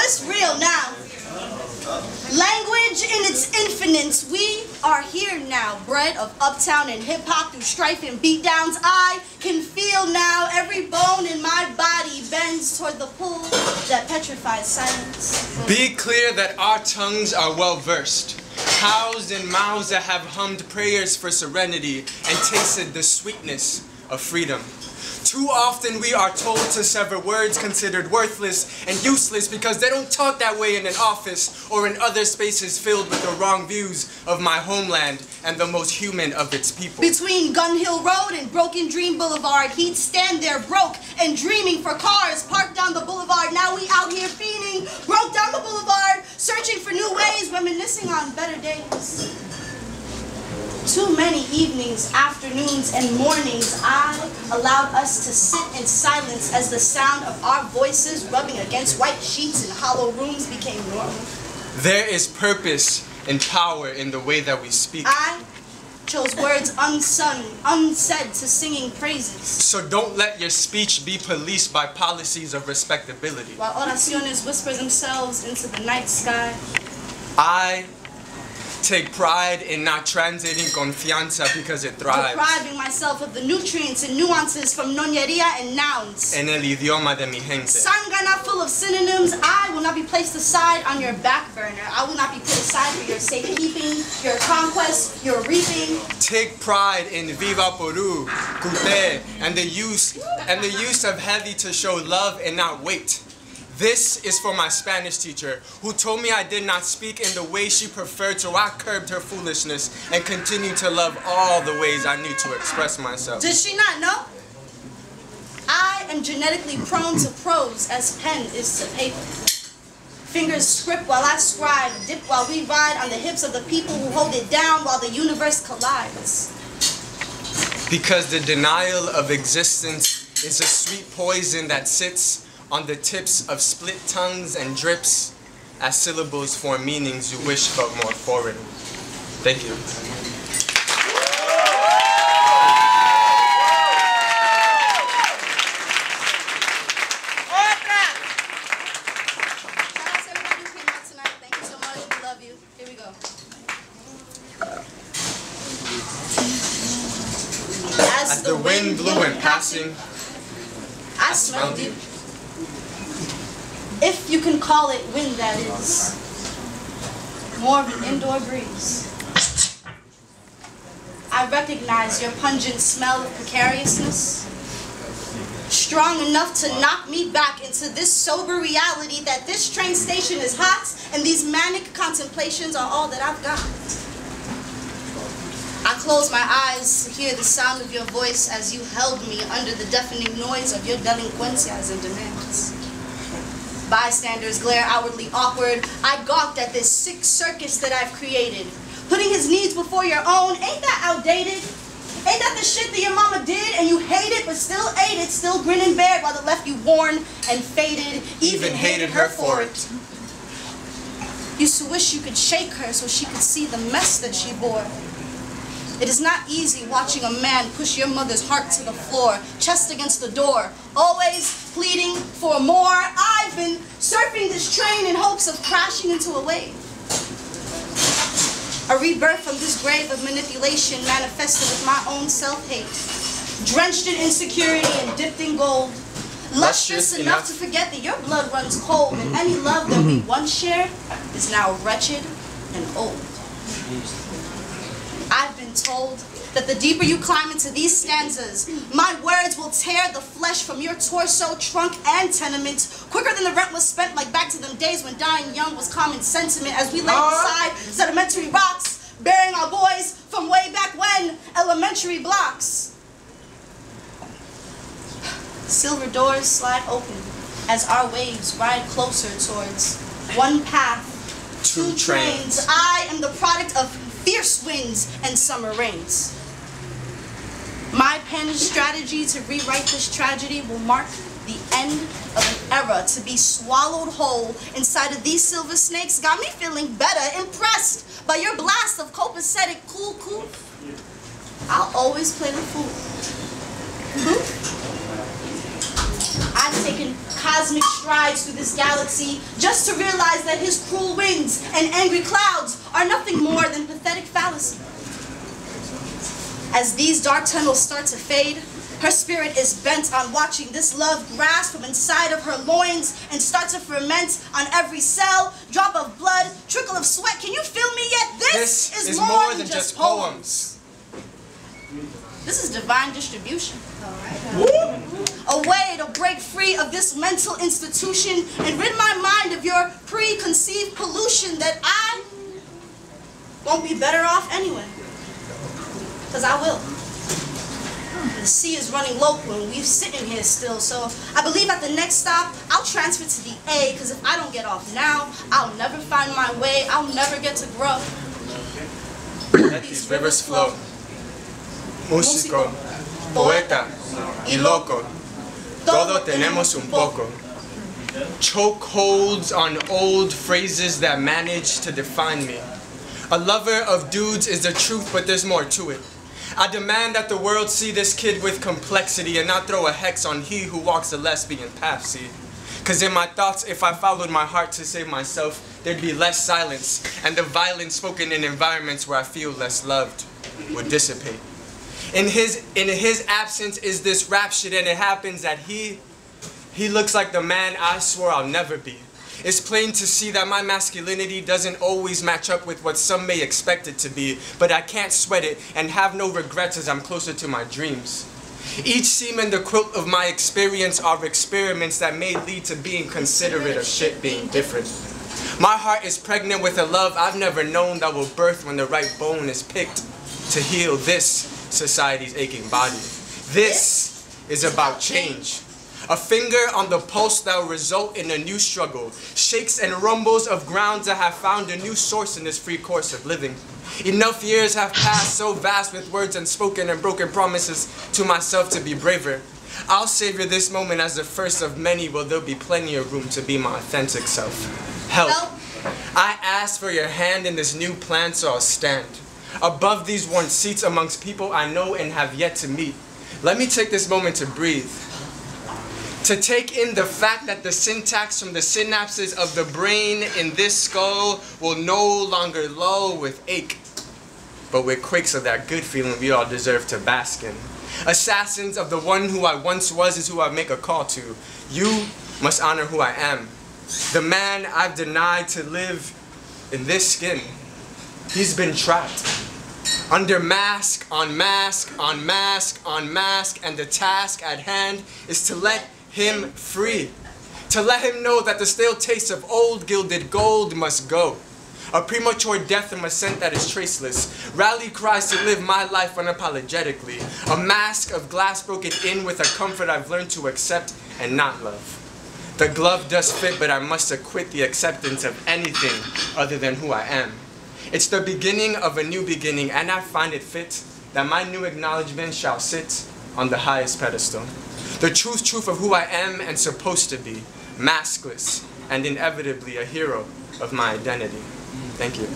it's real now. Language in its infinite, we are here now. Bred of uptown and hip-hop through strife and beatdowns, I can feel now every bone in my body bends toward the pull that petrifies silence. Be clear that our tongues are well-versed, housed in mouths that have hummed prayers for serenity and tasted the sweetness of freedom. Too often we are told to sever words considered worthless and useless because they don't talk that way in an office or in other spaces filled with the wrong views of my homeland and the most human of its people. Between Gun Hill Road and Broken Dream Boulevard, he'd stand there broke and dreaming for cars parked down the boulevard. Now we out here fiending, broke down the boulevard, searching for new ways, reminiscing on better days. Too many evenings, afternoons, and mornings I allowed us to sit in silence as the sound of our voices rubbing against white sheets in hollow rooms became normal. There is purpose and power in the way that we speak. I chose words unsung, unsaid to singing praises. So don't let your speech be policed by policies of respectability. While oraciones whisper themselves into the night sky, I take pride in not translating confianza because it thrives depriving myself of the nutrients and nuances from noñería and nouns. en el idioma de mi gente. Sangana full of synonyms, I will not be placed aside on your back burner. I will not be put aside for your safekeeping, your conquest, your reaping. Take pride in Viva Peru, Cute, and the use of heavy to show love and not weight. This is for my Spanish teacher, who told me I did not speak in the way she preferred, so I curbed her foolishness and continued to love all the ways I knew to express myself. Does she not know? I am genetically prone to prose as pen is to paper. Fingers script while I scribe, dip while we ride on the hips of the people who hold it down while the universe collides. Because the denial of existence is a sweet poison that sits on the tips of split tongues and drips as syllables form meanings you wish felt more foreign. Thank you. Thank you so much. We love you. Here we go. As the wind blew in passing, I smelled you. If you can call it wind, that is. More of an indoor breeze. I recognize your pungent smell of precariousness. Strong enough to knock me back into this sober reality that this train station is hot and these manic contemplations are all that I've got. I close my eyes to hear the sound of your voice as you held me under the deafening noise of your delinquencias and demands. Bystanders glare outwardly awkward. I gawked at this sick circus that I've created. Putting his needs before your own, ain't that outdated? Ain't that the shit that your mama did and you hate it but still ate it, still grinning bared while it left you worn and faded, even hated her for it. Used to wish you could shake her so she could see the mess that she bore. It is not easy watching a man push your mother's heart to the floor, chest against the door, always pleading for more. I've been surfing this train in hopes of crashing into a wave. A rebirth from this grave of manipulation manifested with my own self-hate, drenched in insecurity and dipped in gold, lustrous enough to forget that your blood runs cold and any love that we once shared is now wretched and old. I've been told that the deeper you climb into these stanzas, my words will tear the flesh from your torso, trunk, and tenement quicker than the rent was spent, like back to them days when dying young was common sentiment as we lay beside sedimentary rocks, burying our boys from way back when, elementary blocks. Silver doors slide open as our waves ride closer towards one path, two trains. I am the product of fierce winds and summer rains. My pen's strategy to rewrite this tragedy will mark the end of an era to be swallowed whole inside of these silver snakes. Got me feeling better, impressed by your blast of copacetic cool. I'll always play the fool. I've taken cosmic strides through this galaxy just to realize that his cruel wings and angry clouds are nothing more than pathetic fallacy. As these dark tunnels start to fade, her spirit is bent on watching this love grasp from inside of her loins and start to ferment on every cell, drop of blood, trickle of sweat. Can you feel me yet? This is more than just poems. This is divine distribution. A way to break free of this mental institution and rid my mind of your preconceived pollution that I won't be better off anyway. Because I will. The sea is running local and we're sitting here still, so I believe at the next stop, I'll transfer to the A, because if I don't get off now, I'll never find my way, I'll never get to grow. Let these rivers flow. Músico, poeta, y loco, todo tenemos un poco. Chokeholds on old phrases that manage to define me. A lover of dudes is the truth, but there's more to it. I demand that the world see this kid with complexity and not throw a hex on he who walks the lesbian path, see? Cause in my thoughts, if I followed my heart to save myself, there'd be less silence, and the violence spoken in environments where I feel less loved would dissipate. In his absence is this rap shit, and it happens that he looks like the man I swore I'll never be. It's plain to see that my masculinity doesn't always match up with what some may expect it to be, but I can't sweat it and have no regrets as I'm closer to my dreams. Each seam in the quilt of my experience are experiments that may lead to being considerate of shit being different. My heart is pregnant with a love I've never known that will birth when the right bone is picked to heal this society's aching body. This is about change. A finger on the pulse that will result in a new struggle. Shakes and rumbles of grounds that have found a new source in this free course of living. Enough years have passed so vast with words unspoken and broken promises to myself to be braver. I'll savor this moment as the first of many, where there'll be plenty of room to be my authentic self. Help. I ask for your hand in this new plan, so I'll stand above these worn seats amongst people I know and have yet to meet. Let me take this moment to breathe. To take in the fact that the syntax from the synapses of the brain in this skull will no longer lull with ache, but with quakes of that good feeling we all deserve to bask in. Assassins of the one who I once was is who I make a call to. You must honor who I am. The man I've denied to live in this skin. He's been trapped. Under mask, on mask, on mask, on mask, and the task at hand is to let him free. To let him know that the stale taste of old gilded gold must go. A premature death from a scent that is traceless. Rally cries to live my life unapologetically. A mask of glass broken in with a comfort I've learned to accept and not love. The glove does fit, but I must acquit the acceptance of anything other than who I am. It's the beginning of a new beginning, and I find it fit that my new acknowledgement shall sit on the highest pedestal. The truth of who I am and supposed to be, maskless, and inevitably a hero of my identity. Thank you.